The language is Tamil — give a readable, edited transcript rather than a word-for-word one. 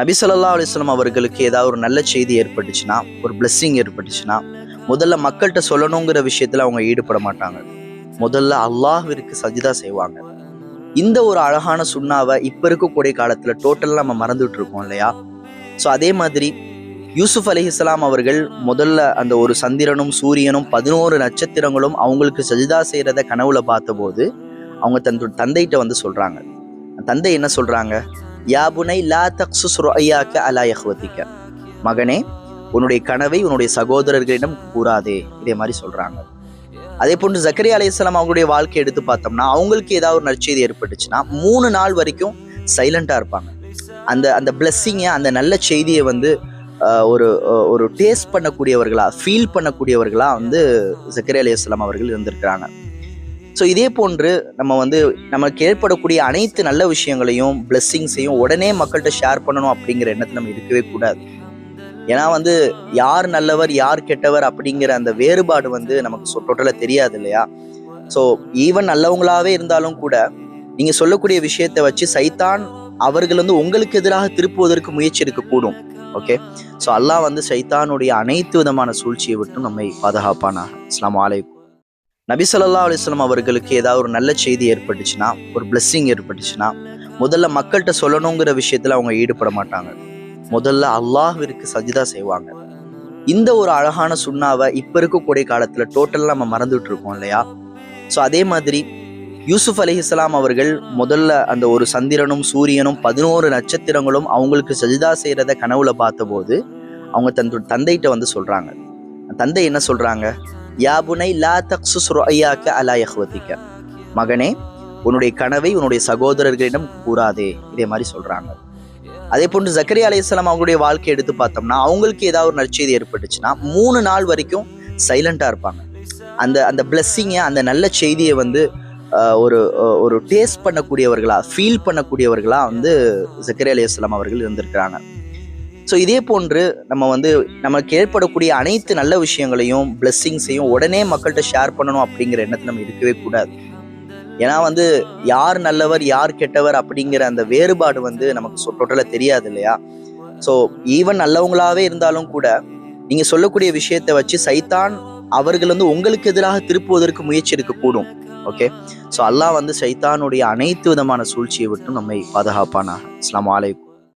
நபி ஸல்லல்லாஹு அலைஹி வஸல்லம் அவர்களுக்கு ஏதாவது ஒரு நல்ல செய்தி ஏற்பட்டுச்சுன்னா, ஒரு பிளெஸ்ஸிங் ஏற்பட்டுச்சுன்னா, முதல்ல மக்கள்கிட்ட சொல்லணுங்கிற விஷயத்துல அவங்க ஈடுபட மாட்டாங்க. முதல்ல அல்லாஹ்விற்கு சஜிதா செய்வாங்க. இந்த ஒரு அழகான சுன்னாவை இப்ப இருக்கக்கூடிய காலத்துல டோட்டலா நம்ம மறந்துட்டு இருக்கோம் இல்லையா? ஸோ அதே மாதிரி யூசுப் அலைஹிஸ்ஸலாம் அவர்கள் முதல்ல அந்த ஒரு சந்திரனும் சூரியனும் 11 நட்சத்திரங்களும் அவங்களுக்கு சஜிதா செய்யறத கனவுல பார்த்தபோது அவங்க தந்தைகிட்ட வந்து சொல்றாங்க. தந்தை என்ன சொல்றாங்க? யா புனை லா தக்ஸுஸ் ருஅய்யாக்க அலா இஹ்வதிக்க. மகனே, உன்னுடைய கனவை உன்னுடைய சகோதரர்களிடம் கூறாதே. இதே மாதிரி சொல்றாங்க. அதே போன்று ஜக்கரியா அலைஹிஸ்ஸலாம் அவங்களுடைய வாழ்க்கையை எடுத்து பார்த்தோம்னா, அவங்களுக்கு ஏதாவது ஒரு நற்செய்தி ஏற்பட்டுச்சுன்னா 3 நாள் வரைக்கும் சைலண்டா இருப்பாங்க. அந்த அந்த பிளெஸ்ஸிங்கை, அந்த நல்ல செய்தியை வந்து ஒரு டேஸ்ட் பண்ணக்கூடியவர்களா, ஃபீல் பண்ணக்கூடியவர்களா வந்து ஜக்கரியா அலைஹிஸ்ஸலாம் அவர்கள் இருந்திருக்கிறாங்க. ஸோ இதே போன்று நம்ம வந்து நமக்கு ஏற்படக்கூடிய அனைத்து நல்ல விஷயங்களையும், பிளெஸ்ஸிங்ஸையும் உடனே மக்கள்கிட்ட ஷேர் பண்ணணும் அப்படிங்கிற எண்ணத்தில் நம்ம இருக்கவே கூடாது. ஏன்னா வந்து யார் நல்லவர் யார் கெட்டவர் அப்படிங்கிற அந்த வேறுபாடு வந்து நமக்கு டோட்டலாக தெரியாது இல்லையா? ஸோ ஈவன் நல்லவங்களாவே இருந்தாலும் கூட நீங்க சொல்லக்கூடிய விஷயத்தை வச்சு சைத்தான் அவர்கள் வந்து உங்களுக்கு எதிராக திருப்புவதற்கு முயற்சி இருக்கக்கூடும். ஓகே, ஸோ அல்லாஹ் வந்து சைத்தானுடைய அனைத்து விதமான சூழ்ச்சியை விட்டும் நம்மை பாதுகாப்பானாக. அஸ்ஸலாமு அலைக்கும். நபி ஸல்லல்லாஹு அலைஹி வஸல்லம் அவர்களுக்கு ஏதாவது ஒரு நல்ல செய்தி ஏற்பட்டுச்சுன்னா, ஒரு பிளெஸ்ஸிங் ஏற்பட்டுச்சுன்னா, முதல்ல மக்கள்கிட்ட சொல்லணுங்கிற விஷயத்துல அவங்க ஈடுபட மாட்டாங்க. முதல்ல அல்லாஹ்விற்கு சஜிதா செய்வாங்க. இந்த ஒரு அழகான சுன்னாவை இப்ப இருக்கக்கூடிய காலத்துல டோட்டலா நம்ம மறந்துட்டு இருக்கோம் இல்லையா? ஸோ அதே மாதிரி யூசுப் அலைஹிஸ்ஸலாம் அவர்கள் முதல்ல அந்த ஒரு சந்திரனும் சூரியனும் 11 நட்சத்திரங்களும் அவங்களுக்கு சஜிதா செய்யறத கனவுல பார்த்தபோது அவங்க தந்தைகிட்ட வந்து சொல்றாங்க. தந்தை என்ன சொல்றாங்க? யா புனை லா தக்ஸுஸ் ருஅய்யாக்க அலா இஹ்வதிக்க. மகனே, உன்னுடைய கனவை உன்னுடைய சகோதரர்களிடம் கூறாதே. இதே மாதிரி சொல்றாங்க. அதே போன்று ஜக்கரியா அலைஹிஸ்ஸலாம் அவங்களுடைய வாழ்க்கையை எடுத்து பார்த்தோம்னா, அவங்களுக்கு ஏதாவது ஒரு நற்செய்தி ஏற்பட்டுச்சுன்னா 3 நாள் வரைக்கும் சைலண்டா இருப்பாங்க. அந்த அந்த பிளெஸ்ஸிங்கை, அந்த நல்ல செய்தியை வந்து ஒரு டேஸ்ட் பண்ணக்கூடியவர்களா, ஃபீல் பண்ணக்கூடியவர்களா வந்து ஜக்கரியா அலைஹிஸ்ஸலாம் அவர்கள் இருந்திருக்கிறாங்க. ஸோ இதே போன்று நம்ம வந்து நமக்கு ஏற்படக்கூடிய அனைத்து நல்ல விஷயங்களையும், பிளெஸ்ஸிங்ஸையும் உடனே மக்கள்கிட்ட ஷேர் பண்ணணும் அப்படிங்கிற எண்ணத்தில் நம்ம இருக்கவே கூடாது. ஏன்னா வந்து யார் நல்லவர் யார் கெட்டவர் அப்படிங்கிற அந்த வேறுபாடு வந்து நமக்கு டோட்டலாக தெரியாது இல்லையா? ஸோ ஈவன் நல்லவங்களாவே இருந்தாலும் கூட நீங்க சொல்லக்கூடிய விஷயத்தை வச்சு சைத்தான் அவர்கள் வந்து உங்களுக்கு எதிராக திருப்புவதற்கு முயற்சி இருக்கக்கூடும். ஓகே, ஸோ அல்லாஹ் வந்து சைத்தானுடைய அனைத்து விதமான சூழ்ச்சியை விட்டும் நம்மை பாதுகாப்பானாக. அஸ்ஸலாமு அலைக்கும்.